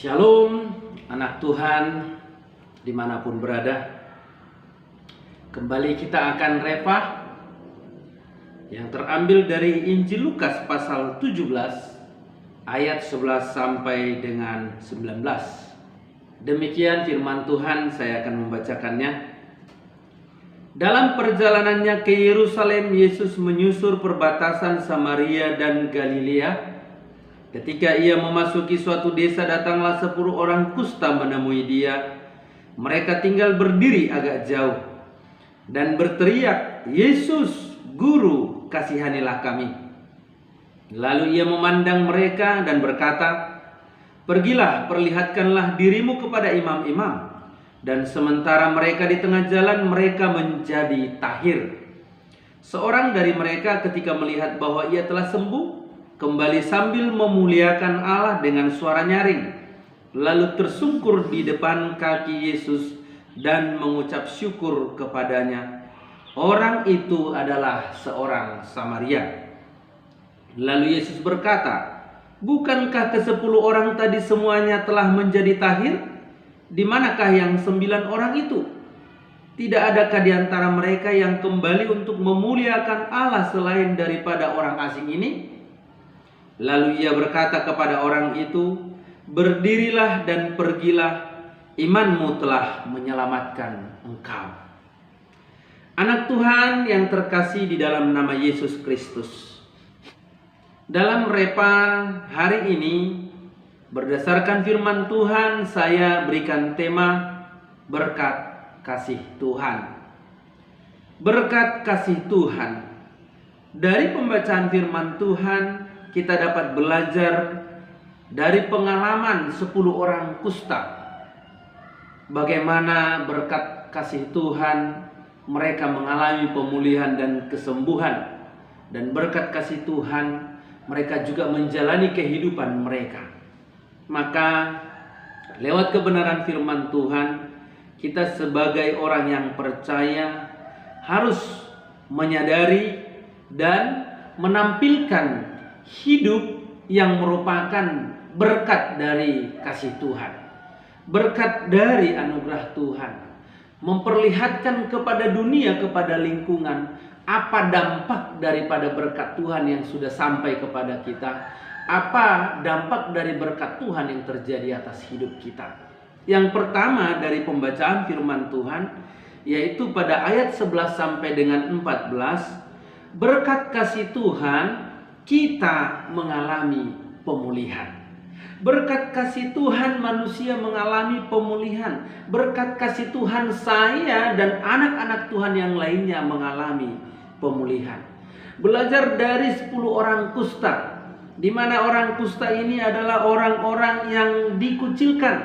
Shalom anak Tuhan dimanapun berada. Kembali kita akan refah yang terambil dari Injil Lukas pasal 17 ayat 11 sampai dengan 19. Demikian firman Tuhan, saya akan membacakannya. Dalam perjalanannya ke Yerusalem, Yesus menyusur perbatasan Samaria dan Galilea. Ketika ia memasuki suatu desa, datanglah 10 orang kusta menemui dia. Mereka tinggal berdiri agak jauh dan berteriak, "Yesus, Guru, kasihanilah kami." Lalu ia memandang mereka dan berkata, "Pergilah, perlihatkanlah dirimu kepada imam-imam." Dan sementara mereka di tengah jalan, mereka menjadi tahir. Seorang dari mereka ketika melihat bahwa ia telah sembuh, kembali sambil memuliakan Allah dengan suara nyaring, lalu tersungkur di depan kaki Yesus dan mengucap syukur kepadanya. Orang itu adalah seorang Samaria. Lalu Yesus berkata, "Bukankah ke-10 orang tadi semuanya telah menjadi tahir? Di manakah yang 9 orang itu? Tidak adakah di antara mereka yang kembali untuk memuliakan Allah selain daripada orang asing ini?" Lalu ia berkata kepada orang itu, "Berdirilah dan pergilah, imanmu telah menyelamatkan engkau." Anak Tuhan yang terkasih di dalam nama Yesus Kristus, dalam refah hari ini berdasarkan firman Tuhan, saya berikan tema berkat kasih Tuhan. Berkat kasih Tuhan. Dari pembacaan firman Tuhan, kita dapat belajar dari pengalaman 10 orang kusta. Bagaimana berkat kasih Tuhan mereka mengalami pemulihan dan kesembuhan. Dan berkat kasih Tuhan mereka juga menjalani kehidupan mereka. Maka lewat kebenaran firman Tuhan, kita sebagai orang yang percaya harus menyadari dan menampilkan hidup yang merupakan berkat dari kasih Tuhan, berkat dari anugerah Tuhan, memperlihatkan kepada dunia, kepada lingkungan, apa dampak daripada berkat Tuhan yang sudah sampai kepada kita, apa dampak dari berkat Tuhan yang terjadi atas hidup kita. Yang pertama dari pembacaan firman Tuhan, yaitu pada ayat 11 sampai dengan 14, berkat kasih Tuhan kita mengalami pemulihan. Berkat kasih Tuhan manusia mengalami pemulihan. Berkat kasih Tuhan saya dan anak-anak Tuhan yang lainnya mengalami pemulihan. Belajar dari 10 orang kusta, di mana orang kusta ini adalah orang-orang yang dikucilkan,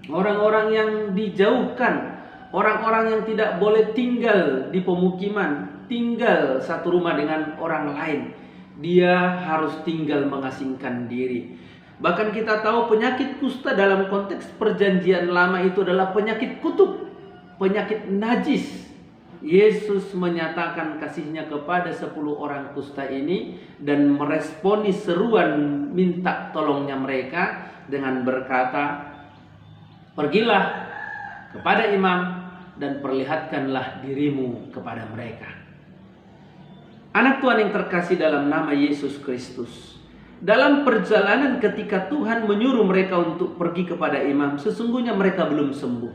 orang-orang yang dijauhkan, orang-orang yang tidak boleh tinggal di pemukiman, tinggal satu rumah dengan orang lain. Dia harus tinggal mengasingkan diri. Bahkan kita tahu penyakit kusta dalam konteks perjanjian lama itu adalah penyakit kutuk, penyakit najis. Yesus menyatakan kasihnya kepada 10 orang kusta ini dan meresponi seruan minta tolongnya mereka dengan berkata, "Pergilah kepada imam dan perlihatkanlah dirimu kepada mereka." Anak Tuhan yang terkasih dalam nama Yesus Kristus, dalam perjalanan ketika Tuhan menyuruh mereka untuk pergi kepada imam, sesungguhnya mereka belum sembuh.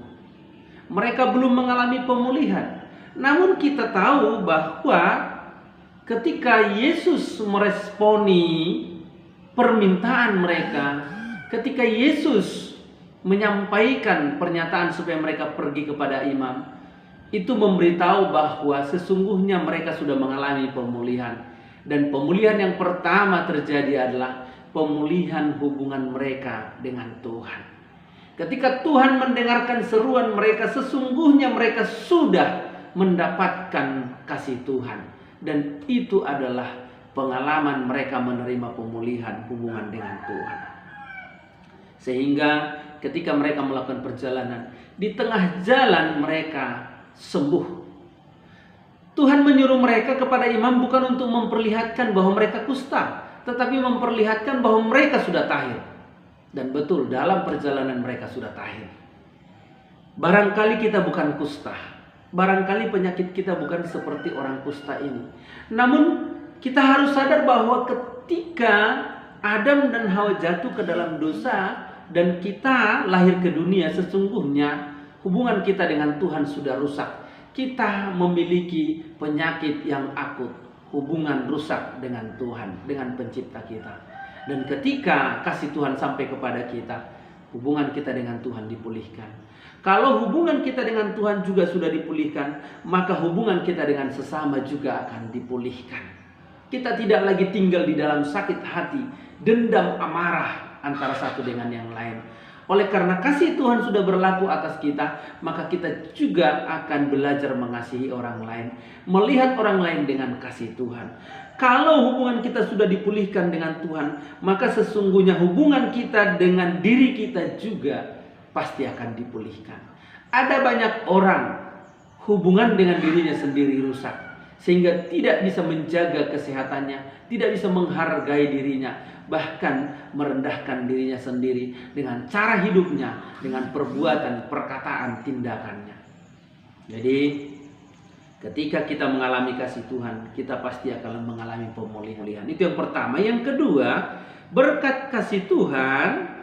Mereka belum mengalami pemulihan. Namun kita tahu bahwa ketika Yesus meresponi permintaan mereka, ketika Yesus menyampaikan pernyataan supaya mereka pergi kepada imam, itu memberitahu bahwa sesungguhnya mereka sudah mengalami pemulihan. Dan pemulihan yang pertama terjadi adalah pemulihan hubungan mereka dengan Tuhan. Ketika Tuhan mendengarkan seruan mereka, sesungguhnya mereka sudah mendapatkan kasih Tuhan. Dan itu adalah pengalaman mereka menerima pemulihan hubungan dengan Tuhan. Sehingga ketika mereka melakukan perjalanan, di tengah jalan mereka sembuh. Tuhan menyuruh mereka kepada imam bukan untuk memperlihatkan bahwa mereka kusta, tetapi memperlihatkan bahwa mereka sudah tahir. Dan betul, dalam perjalanan mereka sudah tahir. Barangkali kita bukan kusta, barangkali penyakit kita bukan seperti orang kusta ini. Namun kita harus sadar bahwa ketika Adam dan Hawa jatuh ke dalam dosa dan kita lahir ke dunia, sesungguhnya hubungan kita dengan Tuhan sudah rusak. Kita memiliki penyakit yang akut, hubungan rusak dengan Tuhan, dengan pencipta kita. Dan ketika kasih Tuhan sampai kepada kita, hubungan kita dengan Tuhan dipulihkan. Kalau hubungan kita dengan Tuhan juga sudah dipulihkan, maka hubungan kita dengan sesama juga akan dipulihkan. Kita tidak lagi tinggal di dalam sakit hati, dendam, amarah antara satu dengan yang lain. Oleh karena kasih Tuhan sudah berlaku atas kita, maka kita juga akan belajar mengasihi orang lain, melihat orang lain dengan kasih Tuhan. Kalau hubungan kita sudah dipulihkan dengan Tuhan, maka sesungguhnya hubungan kita dengan diri kita juga pasti akan dipulihkan. Ada banyak orang hubungan dengan dirinya sendiri rusak, sehingga tidak bisa menjaga kesehatannya, tidak bisa menghargai dirinya, bahkan merendahkan dirinya sendiri dengan cara hidupnya, dengan perbuatan, perkataan, tindakannya. Jadi ketika kita mengalami kasih Tuhan, kita pasti akan mengalami pemulihan. Itu yang pertama. Yang kedua, berkat kasih Tuhan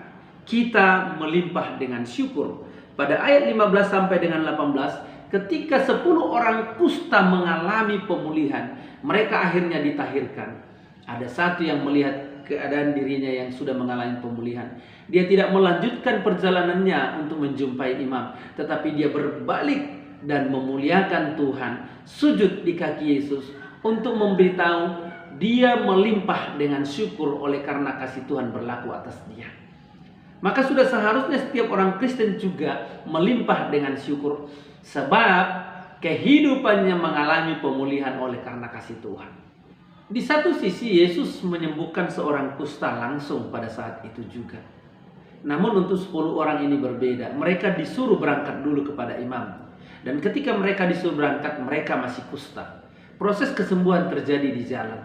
kita melimpah dengan syukur. Pada ayat 15 sampai dengan 18, ketika 10 orang kusta mengalami pemulihan, mereka akhirnya ditahirkan. Ada satu yang melihat keadaan dirinya yang sudah mengalami pemulihan. Dia tidak melanjutkan perjalanannya untuk menjumpai imam, tetapi dia berbalik dan memuliakan Tuhan, sujud di kaki Yesus untuk memberitahu dia melimpah dengan syukur oleh karena kasih Tuhan berlaku atas dia. Maka sudah seharusnya setiap orang Kristen juga melimpah dengan syukur, sebab kehidupannya mengalami pemulihan oleh karena kasih Tuhan. Di satu sisi Yesus menyembuhkan seorang kusta langsung pada saat itu juga. Namun untuk 10 orang ini berbeda. Mereka disuruh berangkat dulu kepada imam. Dan ketika mereka disuruh berangkat, mereka masih kusta. Proses kesembuhan terjadi di jalan.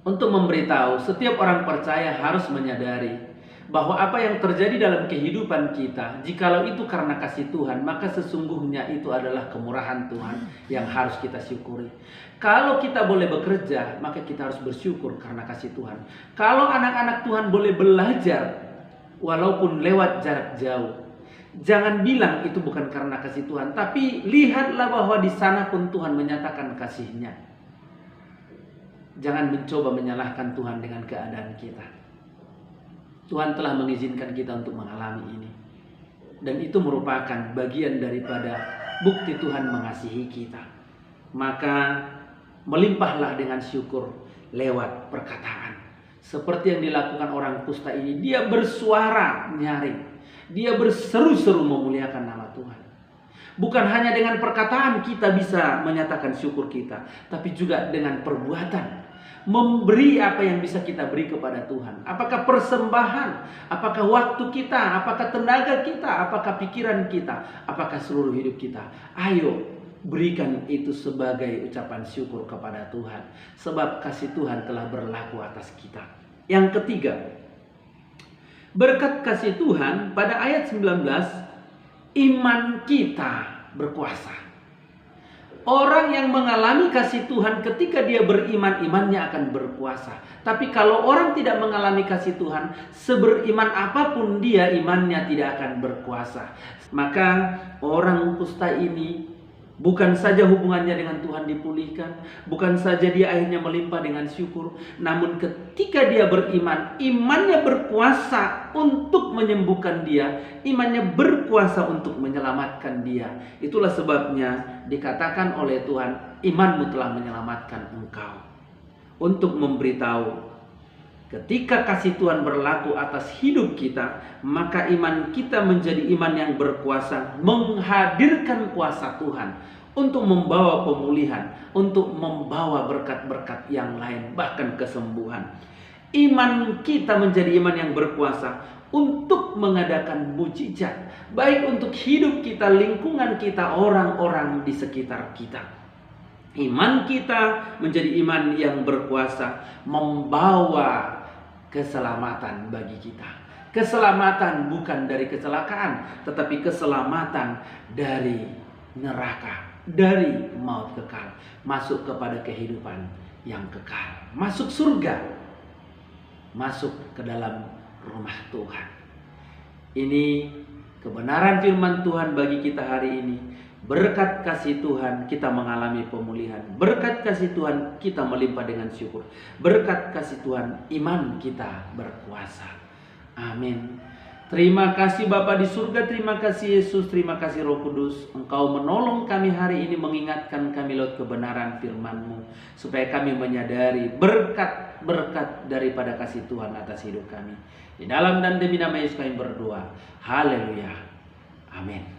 Untuk memberitahu, setiap orang percaya harus menyadari bahwa apa yang terjadi dalam kehidupan kita, jikalau itu karena kasih Tuhan, maka sesungguhnya itu adalah kemurahan Tuhan yang harus kita syukuri. Kalau kita boleh bekerja, maka kita harus bersyukur karena kasih Tuhan. Kalau anak-anak Tuhan boleh belajar, walaupun lewat jarak jauh, jangan bilang itu bukan karena kasih Tuhan, tapi lihatlah bahwa di sana pun Tuhan menyatakan kasih-Nya. Jangan mencoba menyalahkan Tuhan dengan keadaan kita. Tuhan telah mengizinkan kita untuk mengalami ini. Dan itu merupakan bagian daripada bukti Tuhan mengasihi kita. Maka melimpahlah dengan syukur lewat perkataan. Seperti yang dilakukan orang kusta ini. Dia bersuara nyaring. Dia berseru-seru memuliakan nama Tuhan. Bukan hanya dengan perkataan kita bisa menyatakan syukur kita, tapi juga dengan perbuatan. Memberi apa yang bisa kita beri kepada Tuhan. Apakah persembahan, apakah waktu kita, apakah tenaga kita, apakah pikiran kita, apakah seluruh hidup kita. Ayo berikan itu sebagai ucapan syukur kepada Tuhan. Sebab kasih Tuhan telah berlaku atas kita. Yang ketiga, berkat kasih Tuhan pada ayat 19, iman kita berkuasa. Orang yang mengalami kasih Tuhan ketika dia beriman, imannya akan berkuasa. Tapi kalau orang tidak mengalami kasih Tuhan, seberiman apapun dia, imannya tidak akan berkuasa. Maka orang kusta ini bukan saja hubungannya dengan Tuhan dipulihkan, bukan saja dia akhirnya melimpah dengan syukur, namun ketika dia beriman, imannya berkuasa untuk menyembuhkan dia, imannya berkuasa untuk menyelamatkan dia. Itulah sebabnya dikatakan oleh Tuhan, imanmu telah menyelamatkan engkau. Untuk memberitahu, ketika kasih Tuhan berlaku atas hidup kita, maka iman kita menjadi iman yang berkuasa, menghadirkan kuasa Tuhan untuk membawa pemulihan, untuk membawa berkat-berkat yang lain, bahkan kesembuhan. Iman kita menjadi iman yang berkuasa untuk mengadakan mujizat, baik untuk hidup kita, lingkungan kita, orang-orang di sekitar kita. Iman kita menjadi iman yang berkuasa, membawa keselamatan bagi kita, Keselamatan bukan dari kecelakaan, tetapi keselamatan dari neraka, dari maut kekal, masuk kepada kehidupan yang kekal, masuk surga, masuk ke dalam rumah Tuhan. Ini kebenaran firman Tuhan bagi kita hari ini. Berkat kasih Tuhan kita mengalami pemulihan. Berkat kasih Tuhan kita melimpah dengan syukur. Berkat kasih Tuhan iman kita berkuasa. Amin. Terima kasih Bapa di surga, terima kasih Yesus, terima kasih Roh Kudus. Engkau menolong kami hari ini, mengingatkan kami lewat kebenaran firman-Mu, supaya kami menyadari berkat-berkat daripada kasih Tuhan atas hidup kami. Di dalam dan demi nama Yesus kami berdoa. Haleluya. Amin.